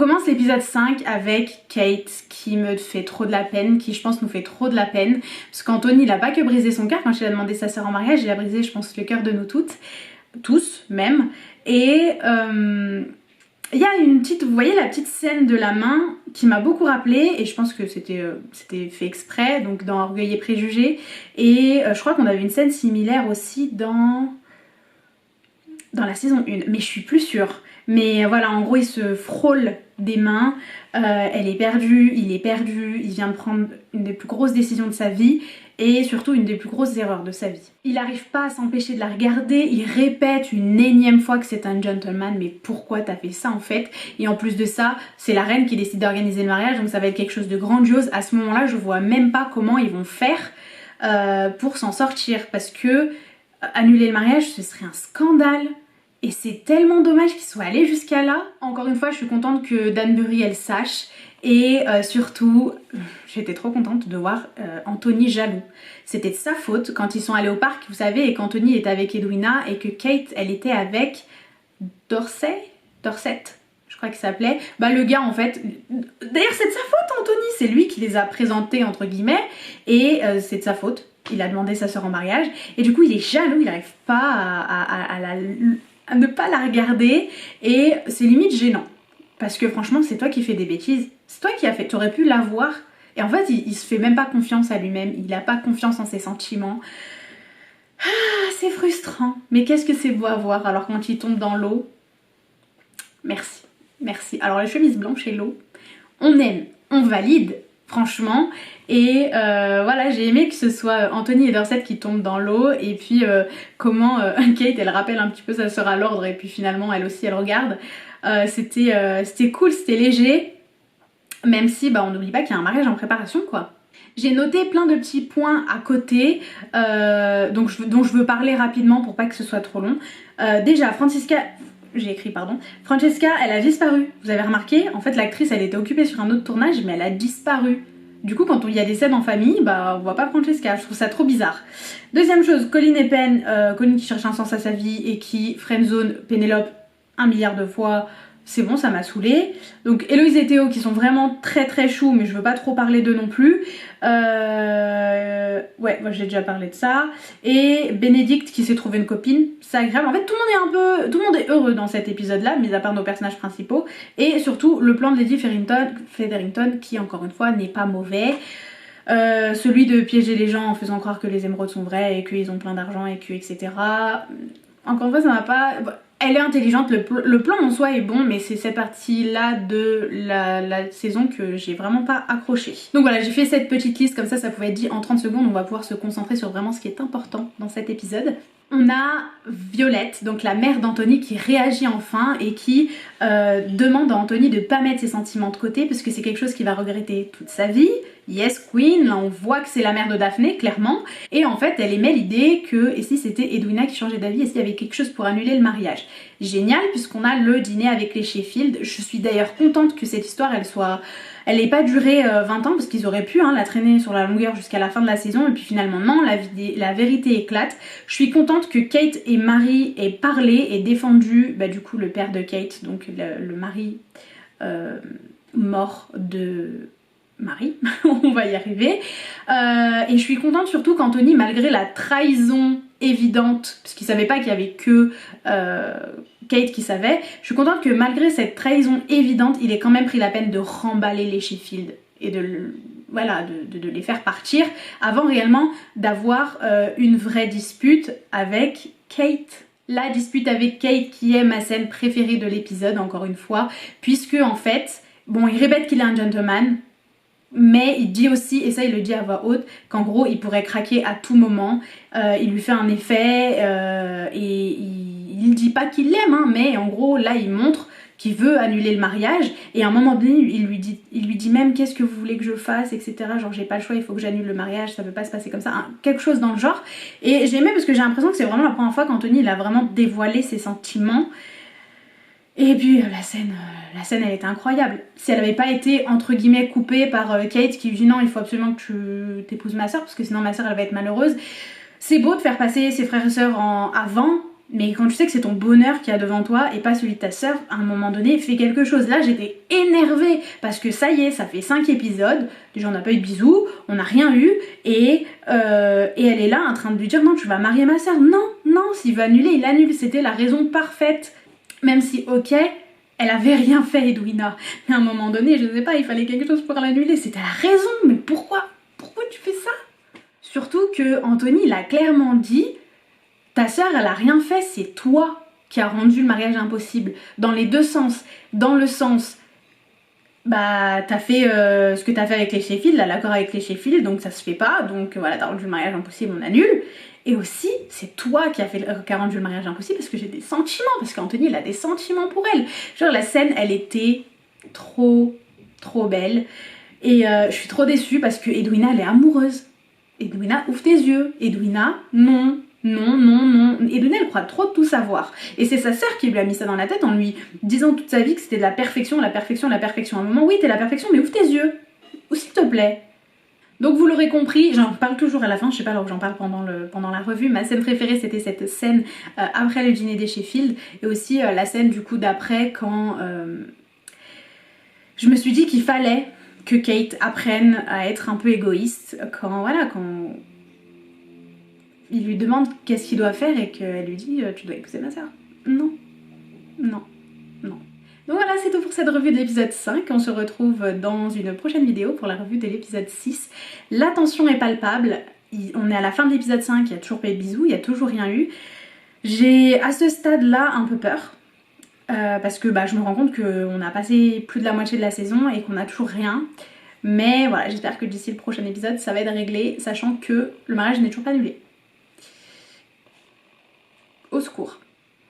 commence l'épisode 5 avec Kate qui me fait trop de la peine, qui je pense nous fait trop de la peine. Parce qu'Anthony il a pas que brisé son cœur quand il a demandé sa sœur en mariage, il a brisé je pense le cœur de nous toutes, tous même. Et il y a une petite, vous voyez la petite scène de la main qui m'a beaucoup rappelé et je pense que c'était fait exprès, donc dans Orgueil et Préjugés. Et je crois qu'on avait une scène similaire aussi dans la saison 1, mais je suis plus sûre. Mais voilà, en gros il se frôle des mains, elle est perdue, il est perdu, il vient de prendre une des plus grosses décisions de sa vie et surtout une des plus grosses erreurs de sa vie. Il n'arrive pas à s'empêcher de la regarder, il répète une énième fois que c'est un gentleman, mais pourquoi t'as fait ça en fait? Et en plus de ça, c'est la reine qui décide d'organiser le mariage, donc ça va être quelque chose de grandiose. À ce moment-là, je vois même pas comment ils vont faire pour s'en sortir, parce que annuler le mariage, ce serait un scandale. Et c'est tellement dommage qu'ils soient allés jusqu'à là. Encore une fois, je suis contente que Danbury elle sache. Et surtout, j'étais trop contente de voir Anthony jaloux. C'était de sa faute quand ils sont allés au parc, vous savez, et qu'Anthony était avec Edwina et que Kate, elle était avec Dorset, je crois qu'il s'appelait. Bah le gars en fait, d'ailleurs c'est de sa faute Anthony, c'est lui qui les a présentés entre guillemets. Et c'est de sa faute, il a demandé sa soeur en mariage. Et du coup il est jaloux, il n'arrive pas à ne pas la regarder et c'est limite gênant parce que franchement c'est toi qui fais des bêtises, c'est toi qui as fait, tu aurais pu la voir et en fait il se fait même pas confiance à lui-même, il a pas confiance en ses sentiments. Ah, c'est frustrant, mais qu'est-ce que c'est beau à voir. Alors quand il tombe dans l'eau, merci. Alors les chemises blanches et l'eau, on aime, on valide franchement. Et voilà, j'ai aimé que ce soit Anthony et Dorset qui tombent dans l'eau et puis comment Kate elle rappelle un petit peu sa sœur à l'ordre et puis finalement elle aussi elle regarde. C'était cool, c'était léger, même si bah, on n'oublie pas qu'il y a un mariage en préparation quoi. J'ai noté plein de petits points à côté dont je veux parler rapidement pour pas que ce soit trop long. Déjà Francesca, elle a disparu. Vous avez remarqué, en fait l'actrice elle était occupée sur un autre tournage mais elle a disparu. Du coup quand il y a des scènes en famille, bah on voit pas Francesca, je trouve ça trop bizarre. Deuxième chose, Colin et Penn, Colin qui cherche un sens à sa vie et qui friendzone Pénélope 1 milliard de fois, c'est bon, ça m'a saoulée. Donc Héloïse et Théo qui sont vraiment très choux, mais je veux pas trop parler d'eux non plus. Ouais, moi j'ai déjà parlé de ça. Et Bénédicte qui s'est trouvé une copine, c'est agréable. En fait tout le monde est heureux dans cet épisode là, mis à part nos personnages principaux. Et surtout le plan de Lady Featherington qui encore une fois n'est pas mauvais. Celui de piéger les gens en faisant croire que les émeraudes sont vraies et qu'ils ont plein d'argent et que etc. Encore une fois ça m'a pas... Elle est intelligente, le plan en soi est bon, mais c'est cette partie-là de la saison que j'ai vraiment pas accroché. Donc voilà, j'ai fait cette petite liste, comme ça pouvait être dit en 30 secondes, on va pouvoir se concentrer sur vraiment ce qui est important dans cet épisode. On a Violette, donc la mère d'Anthony qui réagit enfin et qui demande à Anthony de pas mettre ses sentiments de côté parce que c'est quelque chose qu'il va regretter toute sa vie. Yes Queen, là on voit que c'est la mère de Daphné clairement et en fait elle émet l'idée que et si c'était Edwina qui changeait d'avis et s'il y avait quelque chose pour annuler le mariage. Génial puisqu'on a le dîner avec les Sheffield. Je suis d'ailleurs contente que cette histoire elle n'ait pas duré 20 ans parce qu'ils auraient pu la traîner sur la longueur jusqu'à la fin de la saison et puis finalement non, la vérité éclate. Je suis contente que Kate et Marie aient parlé et défendu du coup le père de Kate, donc le mari mort de Marie, on va y arriver. Et je suis contente surtout qu'Anthony, malgré la trahison évidente, parce qu'il savait pas qu'il y avait que Kate qui savait, je suis contente que malgré cette trahison évidente, il ait quand même pris la peine de remballer les Sheffield et de les faire partir avant réellement d'avoir une vraie dispute avec Kate. La dispute avec Kate qui est ma scène préférée de l'épisode encore une fois, puisque en fait, bon il répète qu'il est un gentleman, mais il dit aussi, et ça il le dit à voix haute, qu'en gros il pourrait craquer à tout moment, il lui fait un effet et il dit pas qu'il l'aime, mais en gros là il montre qu'il veut annuler le mariage et à un moment donné il lui dit même qu'est-ce que vous voulez que je fasse, etc. Genre j'ai pas le choix, il faut que j'annule le mariage, ça peut pas se passer comme ça, quelque chose dans le genre. Et j'ai aimé parce que j'ai l'impression que c'est vraiment la première fois qu'Anthony il a vraiment dévoilé ses sentiments. Et puis la scène elle était incroyable. Si elle avait pas été entre guillemets coupée par Kate qui lui dit non il faut absolument que tu t'épouses ma soeur parce que sinon ma soeur elle va être malheureuse. C'est beau de faire passer ses frères et sœurs en avant, Mais quand tu sais que c'est ton bonheur qui est devant toi et pas celui de ta sœur, à un moment donné, fais quelque chose. Là, j'étais énervée parce que ça y est, ça fait 5 épisodes. Déjà, on n'a pas eu de bisous, on n'a rien eu. Et elle est là en train de lui dire non, tu vas marier ma sœur. Non, non, s'il veut annuler, il annule. C'était la raison parfaite. Même si, ok, elle avait rien fait, Edwina. Mais à un moment donné, je sais pas, il fallait quelque chose pour l'annuler. C'était la raison. Mais pourquoi tu fais ça? Surtout que Anthony l'a clairement dit. Ta sœur, elle a rien fait, c'est toi qui as rendu le mariage impossible. Dans les deux sens. Dans le sens, bah, t'as fait ce que t'as fait avec les Sheffield, là, l'accord avec les Sheffield, donc ça se fait pas, donc voilà, t'as rendu le mariage impossible, on annule. Et aussi, c'est toi qui as rendu le mariage impossible parce que j'ai des sentiments, parce qu'Anthony, il a des sentiments pour elle. Genre, la scène, elle était trop belle. Et je suis trop déçue parce que Edwina, elle est amoureuse. Edwina, ouvre tes yeux. Edwina, non. Edwina, elle croit trop de tout savoir. Et c'est sa sœur qui lui a mis ça dans la tête en lui disant toute sa vie que c'était de la perfection. À un moment, oui, t'es la perfection, mais ouvre tes yeux. Ou s'il te plaît. Donc vous l'aurez compris, j'en parle toujours à la fin, je sais pas alors que j'en parle pendant la revue. Ma scène préférée, c'était cette scène après le dîner des Sheffield. Et aussi la scène du coup d'après quand je me suis dit qu'il fallait que Kate apprenne à être un peu égoïste quand il lui demande qu'est-ce qu'il doit faire et qu'elle lui dit tu dois épouser ma soeur. Non. Donc voilà, c'est tout pour cette revue de l'épisode 5. On se retrouve dans une prochaine vidéo pour la revue de l'épisode 6. La tension est palpable. On est à la fin de l'épisode 5, il n'y a toujours pas eu de bisous, il n'y a toujours rien eu. J'ai à ce stade-là un peu peur. Parce que je me rends compte qu'on a passé plus de la moitié de la saison et qu'on a toujours rien. Mais voilà, j'espère que d'ici le prochain épisode, ça va être réglé, sachant que le mariage n'est toujours pas annulé. Au secours.